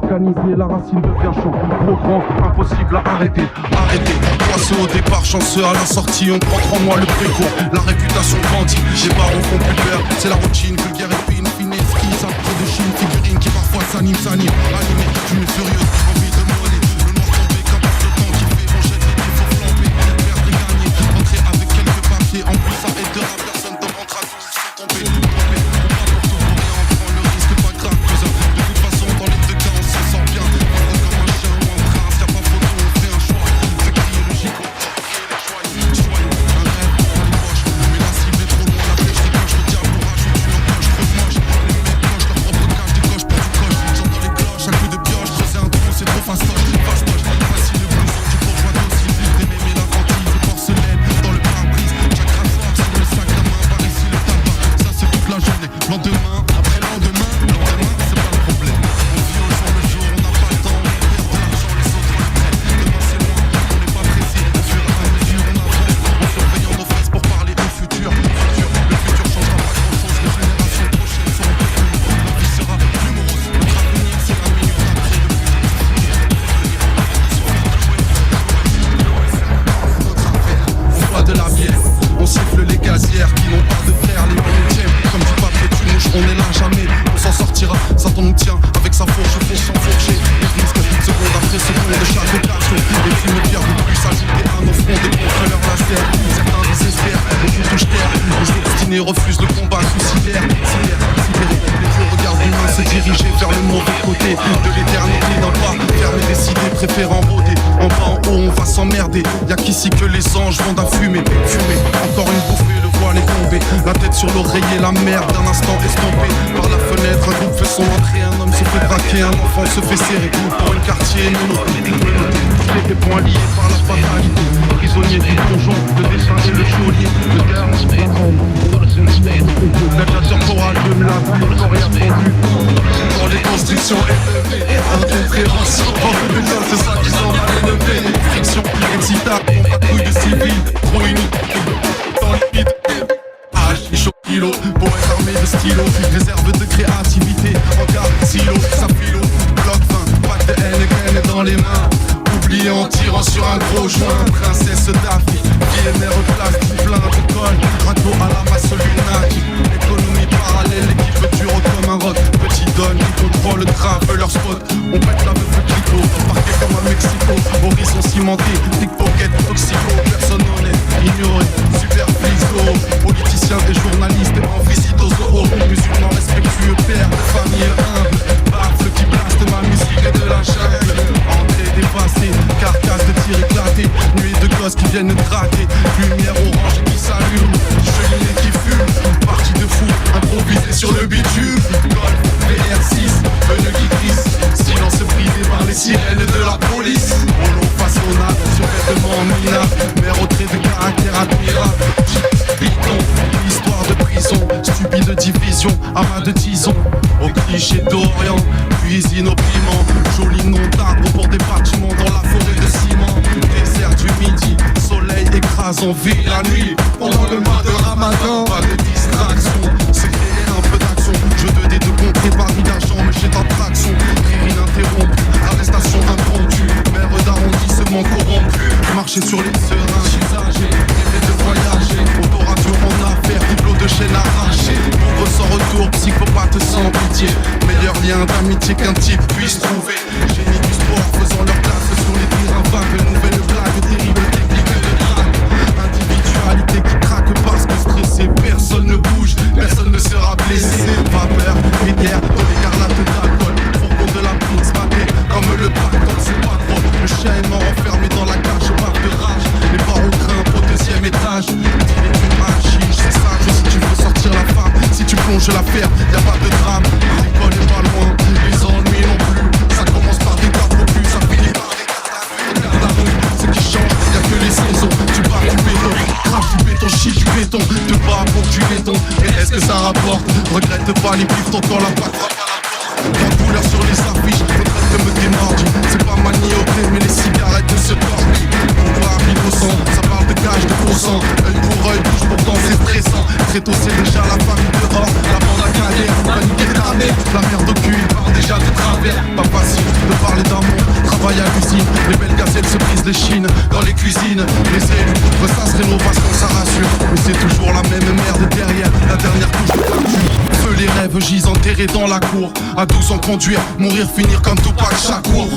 organisé, la racine devient champ. Trop grand, impossible à arrêter. Poisseux au départ, chanceux à la sortie. On prend 3 mois le précourt, la réputation grandit. Les barons font plus peur, c'est la routine. Vulgaire et fine, ski, ça près de Chine. Figurine qui parfois s'anime. Animé d'une furieuse envie de monnaie. Le noir tombé, qu'importe le temps qui fait. On jette les faut flamber, perdre et gagner. Entrer avec quelques papiers, en plus ça aidera. Personne te rentre à tout, ils sont tombés. Refuse le combat suicidaire. Les yeux regardent l'humain se diriger vers le mauvais côté de l'éternité d'un pas fermé, décidé, préférant rôder. En bas, en haut, on va s'emmerder. Y'a qu'ici que les anges vont à fumer. Encore une bouffée, le voile est tombé. La tête sur l'oreiller, la merde d'un instant estompée. Par la fenêtre, un groupe fait son entrée. Un homme se fait braquer, un enfant se fait serrer. Pour une quartier, les poings liés par la fatalité. Prisonnier du donjon, le dessin et le geôlier. Le terme gladiateur courageux, me l'a vu, sans rien prévu. Dans les constructions élevées, incompréhension. Oh putain, c'est ça qui s'en va élevé. Friction, excitable, patrouille de civils. Trop inutile, dans les vides. H, chaud kilo, pour être armé de stylo. Réserve de créativité, regard, silo, sa philo. Bloc 20, pas de haine dans les mains. Oublié en tirant sur un gros joint. Princesse Daphne, VMR plastique, plein de colle. Radeau à la masse lunatique. Économie parallèle, l'équipe dure comme un rock. Petit don qui contrôle grave leur spot. On pète la meuf clito, parqué comme à Mexico. Horizon cimenté, pickpocket, toxico. Personne honnête, ignoré, super flixo. Politiciens et journalistes en visite aux euros. Musulmans respectueux, père de famille humble. Baffle qui blaste ma musique et de la jungle. Entrée dépassée, carcasse de tir éclaté. Nuée de gosses qui viennent gratter. Lumière orange qui s'allume, cheminée qui fume. Partie de fou, improvisé sur le bitume. Golf, VR6, pneu qui glisse. Silence brisé par les sirènes de la police. Polo façonnable, survêtement minable. Mère au trait de caractère admirable. Piton, histoire de prison. Stupide division, amas de tison. Au cliché d'Orient, cuisine au piment. Joli nom d'arbre pour des bâtiments dans la forêt de ciment. Désert du midi, soleil écrase en ville la nuit. Pendant le mois de Ramadan, pas de distraction. C'est créer un peu d'action. Jeu de dés de contrer Paris d'argent, mais j'ai d'attraction. Rire ininterrompu, arrestation impromptue. Maire d'arrondissement corrompu. Marcher sur les seringues, usagers. Rêver de voyager. Autoradio en affaires, diplôme de chaîne arrachée. Pauvre sans retour, psychopathe sans pitié. Meilleur lien d'amitié qu'un type puisse trouver. Génie du sport faisant leur classe sur les terrains vagues. Nouvelle blague, terrible technique de drague. Individualité qui craque parce que stressé. Personne ne bouge, personne ne sera blessé. Vapeur, rivière, de l'écarlate d'alcool. Fourgon de la prince maté, comme le pactole, c'est pas trop. Le chien est mort enfermé dans la cage, barre de rage. Les barreaux grimpent au 2e étage. Tiré d'une hachiche, c'est sage. Si tu veux sortir la femme, si tu plonges la ferme, y'a pas de drame. L'école est pas loin, les ennuis non plus. Ça commence par des gardes au plus, ça finit par des gardes à vue. Ce qui change, y'a que les saisons. Tu pars du béton, crache du béton, chie du béton. Te bats pour du béton, et est-ce que ça rapporte? Regrette pas les pifs, ton corps la patte frappe à la porte. La couleur sur les affiches, retraite comme des mordis. C'est pas manioté, mais les cigarettes de ce tordi. On voit innocent, ça parle de gage de pourcent. Œil pour œil, bouche pourtant c'est stressant. Très tôt c'est déjà la famille dehors. La bande à caler, panique et la merde. La merde au cul, il part déjà de travers. Pas facile. des chines dans les cuisines. Les élus ressassent rénovation, ça rassure. Mais c'est toujours la même merde derrière la dernière couche de peinture. Feu les rêves gisent enterrés dans la cour. À 12 ans conduire, mourir, finir comme Tupac Shakur.